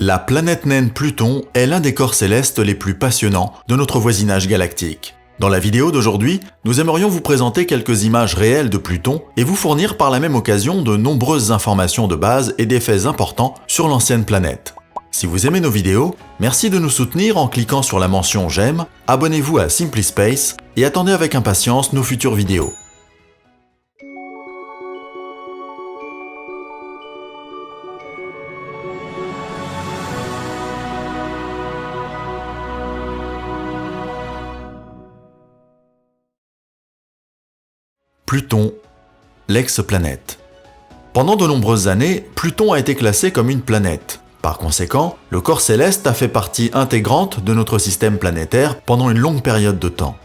La planète naine Pluton est l'un des corps célestes les plus passionnants de notre voisinage galactique. Dans la vidéo d'aujourd'hui, nous aimerions vous présenter quelques images réelles de Pluton et vous fournir par la même occasion de nombreuses informations de base et des faits importants sur l'ancienne planète. Si vous aimez nos vidéos, merci de nous soutenir en cliquant sur la mention j'aime, abonnez-vous à Simply Space et attendez avec impatience nos futures vidéos. Pluton, l'ex-planète. Pendant de nombreuses années, Pluton a été classé comme une planète. Par conséquent, le corps céleste a fait partie intégrante de notre système planétaire pendant une longue période de temps.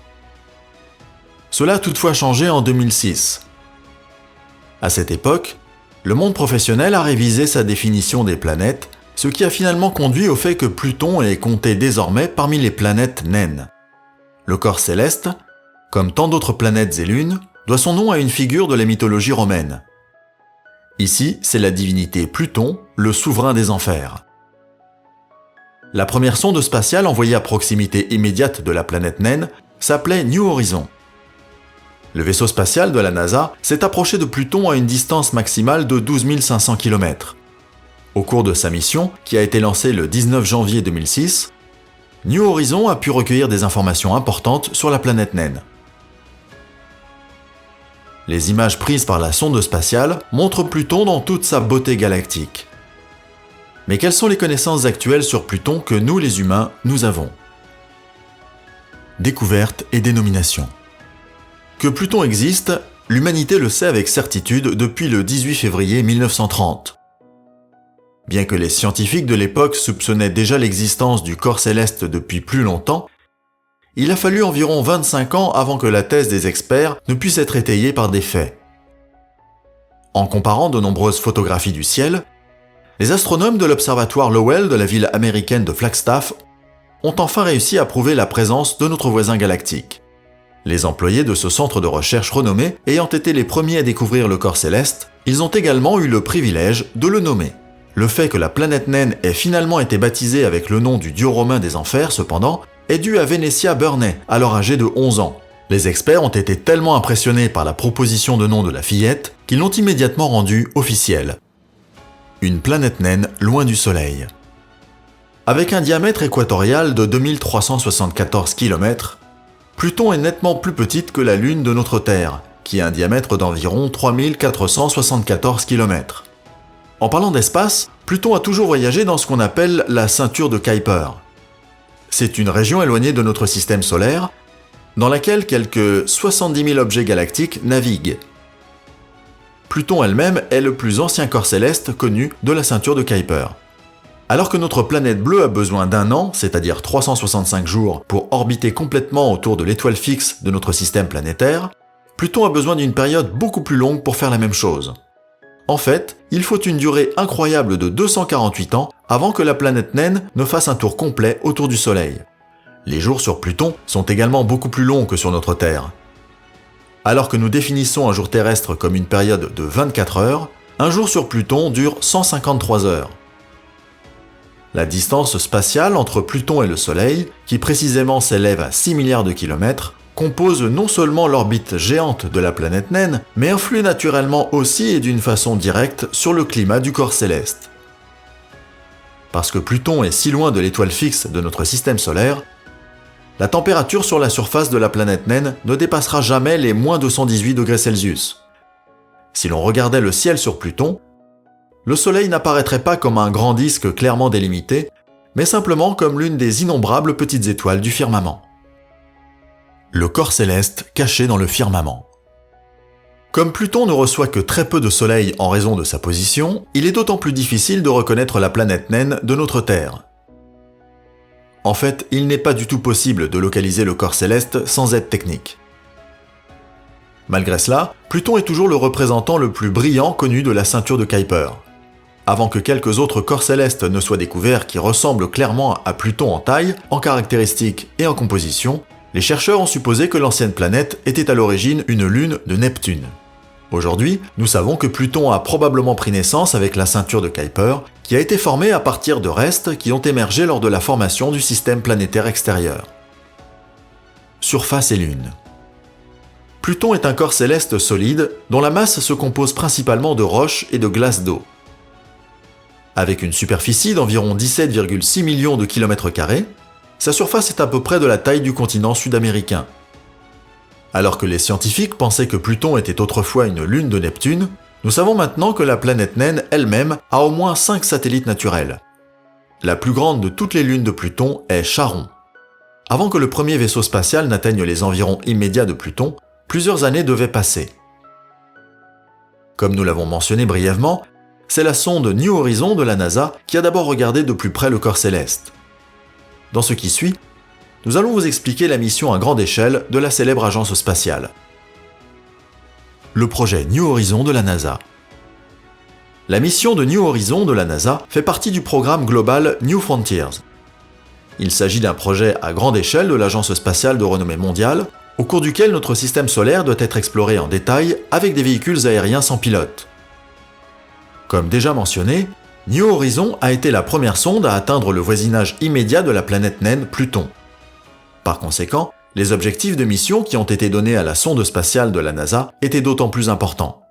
Cela a toutefois changé en 2006. À cette époque, le monde professionnel a révisé sa définition des planètes, ce qui a finalement conduit au fait que Pluton est compté désormais parmi les planètes naines. Le corps céleste, comme tant d'autres planètes et lunes, doit son nom à une figure de la mythologie romaine. Ici, c'est la divinité Pluton, le souverain des enfers. La première sonde spatiale envoyée à proximité immédiate de la planète naine s'appelait New Horizon. Le vaisseau spatial de la NASA s'est approché de Pluton à une distance maximale de 12 500 km. Au cours de sa mission, qui a été lancée le 19 janvier 2006, New Horizon a pu recueillir des informations importantes sur la planète naine. Les images prises par la sonde spatiale montrent Pluton dans toute sa beauté galactique. Mais quelles sont les connaissances actuelles sur Pluton que nous, les humains, nous avons ? Découverte et dénomination. Que Pluton existe, l'humanité le sait avec certitude depuis le 18 février 1930. Bien que les scientifiques de l'époque soupçonnaient déjà l'existence du corps céleste depuis plus longtemps, il a fallu environ 25 ans avant que la thèse des experts ne puisse être étayée par des faits. En comparant de nombreuses photographies du ciel, les astronomes de l'observatoire Lowell de la ville américaine de Flagstaff ont enfin réussi à prouver la présence de notre voisin galactique. Les employés de ce centre de recherche renommé ayant été les premiers à découvrir le corps céleste, ils ont également eu le privilège de le nommer. Le fait que la planète naine ait finalement été baptisée avec le nom du dieu romain des enfers, cependant, est dû à Venetia Burney, alors âgée de 11 ans. Les experts ont été tellement impressionnés par la proposition de nom de la fillette qu'ils l'ont immédiatement rendue officielle. Une planète naine loin du Soleil. Avec un diamètre équatorial de 2374 km, Pluton est nettement plus petite que la Lune de notre Terre, qui a un diamètre d'environ 3474 km. En parlant d'espace, Pluton a toujours voyagé dans ce qu'on appelle la ceinture de Kuiper. C'est une région éloignée de notre système solaire, dans laquelle quelques 70 000 objets galactiques naviguent. Pluton elle-même est le plus ancien corps céleste connu de la ceinture de Kuiper. Alors que notre planète bleue a besoin d'1 an, c'est-à-dire 365 jours, pour orbiter complètement autour de l'étoile fixe de notre système planétaire, Pluton a besoin d'une période beaucoup plus longue pour faire la même chose. En fait, il faut une durée incroyable de 248 ans avant que la planète naine ne fasse un tour complet autour du Soleil. Les jours sur Pluton sont également beaucoup plus longs que sur notre Terre. Alors que nous définissons un jour terrestre comme une période de 24 heures, un jour sur Pluton dure 153 heures. La distance spatiale entre Pluton et le Soleil, qui précisément s'élève à 6 milliards de kilomètres, compose non seulement l'orbite géante de la planète naine, mais influe naturellement aussi et d'une façon directe sur le climat du corps céleste. Parce que Pluton est si loin de l'étoile fixe de notre système solaire, la température sur la surface de la planète naine ne dépassera jamais les moins 218 degrés Celsius. Si l'on regardait le ciel sur Pluton, le Soleil n'apparaîtrait pas comme un grand disque clairement délimité, mais simplement comme l'une des innombrables petites étoiles du firmament. Le corps céleste caché dans le firmament. Comme Pluton ne reçoit que très peu de soleil en raison de sa position, il est d'autant plus difficile de reconnaître la planète naine de notre Terre. En fait, il n'est pas du tout possible de localiser le corps céleste sans aide technique. Malgré cela, Pluton est toujours le représentant le plus brillant connu de la ceinture de Kuiper. Avant que quelques autres corps célestes ne soient découverts qui ressemblent clairement à Pluton en taille, en caractéristiques et en composition, les chercheurs ont supposé que l'ancienne planète était à l'origine une lune de Neptune. Aujourd'hui, nous savons que Pluton a probablement pris naissance avec la ceinture de Kuiper, qui a été formée à partir de restes qui ont émergé lors de la formation du système planétaire extérieur. Surface et Lune. Pluton est un corps céleste solide dont la masse se compose principalement de roches et de glace d'eau. Avec une superficie d'environ 17,6 millions de kilomètres carrés, sa surface est à peu près de la taille du continent sud-américain. Alors que les scientifiques pensaient que Pluton était autrefois une lune de Neptune, nous savons maintenant que la planète naine elle-même a au moins 5 satellites naturels. La plus grande de toutes les lunes de Pluton est Charon. Avant que le premier vaisseau spatial n'atteigne les environs immédiats de Pluton, plusieurs années devaient passer. Comme nous l'avons mentionné brièvement, c'est la sonde New Horizon de la NASA qui a d'abord regardé de plus près le corps céleste. Dans ce qui suit, nous allons vous expliquer la mission à grande échelle de la célèbre agence spatiale. Le projet New Horizon de la NASA. La mission de New Horizon de la NASA fait partie du programme global New Frontiers. Il s'agit d'un projet à grande échelle de l'agence spatiale de renommée mondiale, au cours duquel notre système solaire doit être exploré en détail avec des véhicules aériens sans pilote. Comme déjà mentionné, New Horizon a été la première sonde à atteindre le voisinage immédiat de la planète naine Pluton. Par conséquent, les objectifs de mission qui ont été donnés à la sonde spatiale de la NASA étaient d'autant plus importants.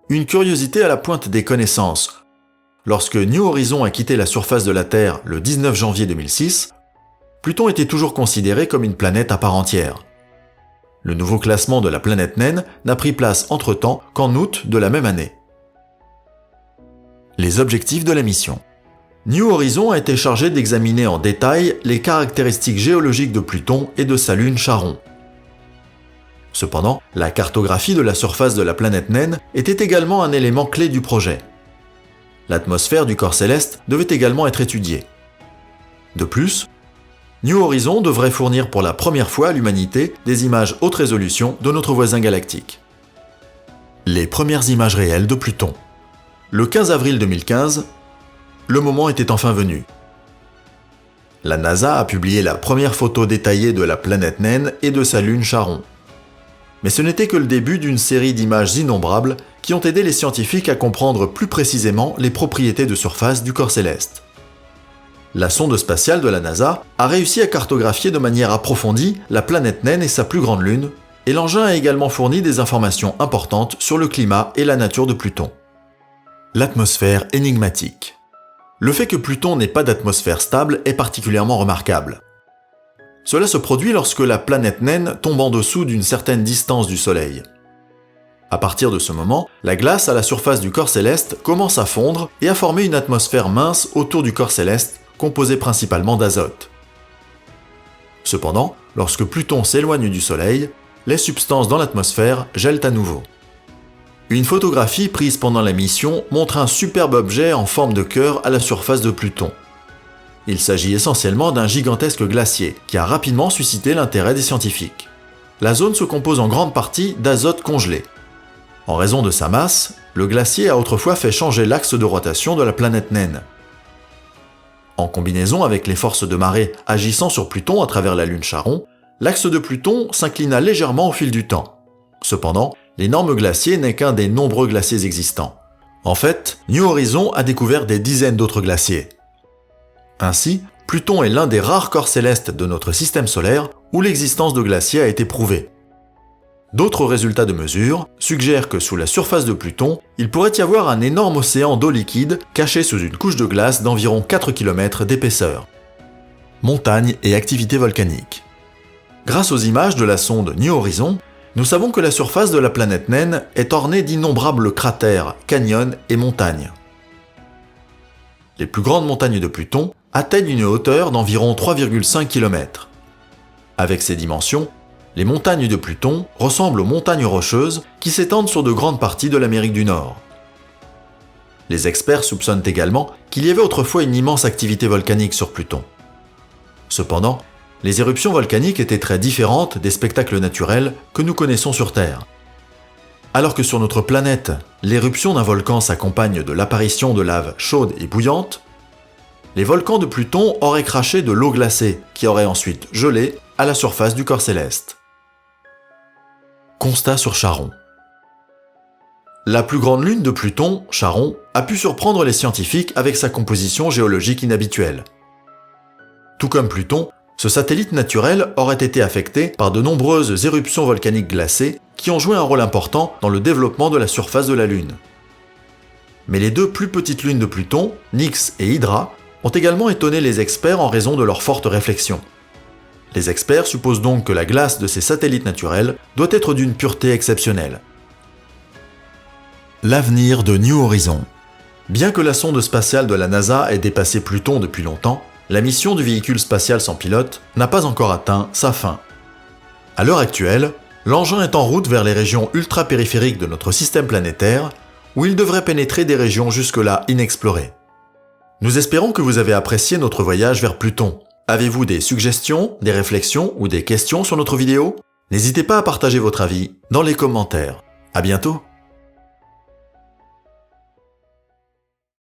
Une curiosité à la pointe des connaissances. Lorsque New Horizon a quitté la surface de la Terre le 19 janvier 2006, Pluton était toujours considéré comme une planète à part entière. Le nouveau classement de la planète naine n'a pris place entre-temps qu'en août de la même année. Les objectifs de la mission. New Horizon a été chargé d'examiner en détail les caractéristiques géologiques de Pluton et de sa lune Charon. Cependant, la cartographie de la surface de la planète naine était également un élément clé du projet. L'atmosphère du corps céleste devait également être étudiée. De plus, New Horizon devrait fournir pour la première fois à l'humanité des images haute résolution de notre voisin galactique. Les premières images réelles de Pluton. Le 15 avril 2015, le moment était enfin venu. La NASA a publié la première photo détaillée de la planète naine et de sa lune Charon. Mais ce n'était que le début d'une série d'images innombrables qui ont aidé les scientifiques à comprendre plus précisément les propriétés de surface du corps céleste. La sonde spatiale de la NASA a réussi à cartographier de manière approfondie la planète naine et sa plus grande lune, et l'engin a également fourni des informations importantes sur le climat et la nature de Pluton. L'atmosphère énigmatique. Le fait que Pluton n'ait pas d'atmosphère stable est particulièrement remarquable. Cela se produit lorsque la planète naine tombe en dessous d'une certaine distance du Soleil. À partir de ce moment, la glace à la surface du corps céleste commence à fondre et à former une atmosphère mince autour du corps céleste, composée principalement d'azote. Cependant, lorsque Pluton s'éloigne du Soleil, les substances dans l'atmosphère gèlent à nouveau. Une photographie prise pendant la mission montre un superbe objet en forme de cœur à la surface de Pluton. Il s'agit essentiellement d'un gigantesque glacier qui a rapidement suscité l'intérêt des scientifiques. La zone se compose en grande partie d'azote congelé. En raison de sa masse, le glacier a autrefois fait changer l'axe de rotation de la planète naine. En combinaison avec les forces de marée agissant sur Pluton à travers la lune Charon, l'axe de Pluton s'inclina légèrement au fil du temps. Cependant, l'énorme glacier n'est qu'un des nombreux glaciers existants. En fait, New Horizon a découvert des dizaines d'autres glaciers. Ainsi, Pluton est l'un des rares corps célestes de notre système solaire où l'existence de glaciers a été prouvée. D'autres résultats de mesures suggèrent que sous la surface de Pluton, il pourrait y avoir un énorme océan d'eau liquide caché sous une couche de glace d'environ 4 km d'épaisseur. Montagnes et activités volcaniques. Grâce aux images de la sonde New Horizon, nous savons que la surface de la planète naine est ornée d'innombrables cratères, canyons et montagnes. Les plus grandes montagnes de Pluton atteignent une hauteur d'environ 3,5 km. Avec ces dimensions, les montagnes de Pluton ressemblent aux montagnes rocheuses qui s'étendent sur de grandes parties de l'Amérique du Nord. Les experts soupçonnent également qu'il y avait autrefois une immense activité volcanique sur Pluton. Cependant, les éruptions volcaniques étaient très différentes des spectacles naturels que nous connaissons sur Terre. Alors que sur notre planète, l'éruption d'un volcan s'accompagne de l'apparition de lave chaude et bouillante, les volcans de Pluton auraient craché de l'eau glacée qui aurait ensuite gelé à la surface du corps céleste. Constat sur Charon. La plus grande lune de Pluton, Charon, a pu surprendre les scientifiques avec sa composition géologique inhabituelle. Tout comme Pluton, ce satellite naturel aurait été affecté par de nombreuses éruptions volcaniques glacées qui ont joué un rôle important dans le développement de la surface de la Lune. Mais les deux plus petites lunes de Pluton, Nix et Hydra, ont également étonné les experts en raison de leur forte réflexion. Les experts supposent donc que la glace de ces satellites naturels doit être d'une pureté exceptionnelle. L'avenir de New Horizons. Bien que la sonde spatiale de la NASA ait dépassé Pluton depuis longtemps, la mission du véhicule spatial sans pilote n'a pas encore atteint sa fin. À l'heure actuelle, l'engin est en route vers les régions ultra-périphériques de notre système planétaire, où il devrait pénétrer des régions jusque-là inexplorées. Nous espérons que vous avez apprécié notre voyage vers Pluton. Avez-vous des suggestions, des réflexions ou des questions sur notre vidéo ? N'hésitez pas à partager votre avis dans les commentaires. À bientôt!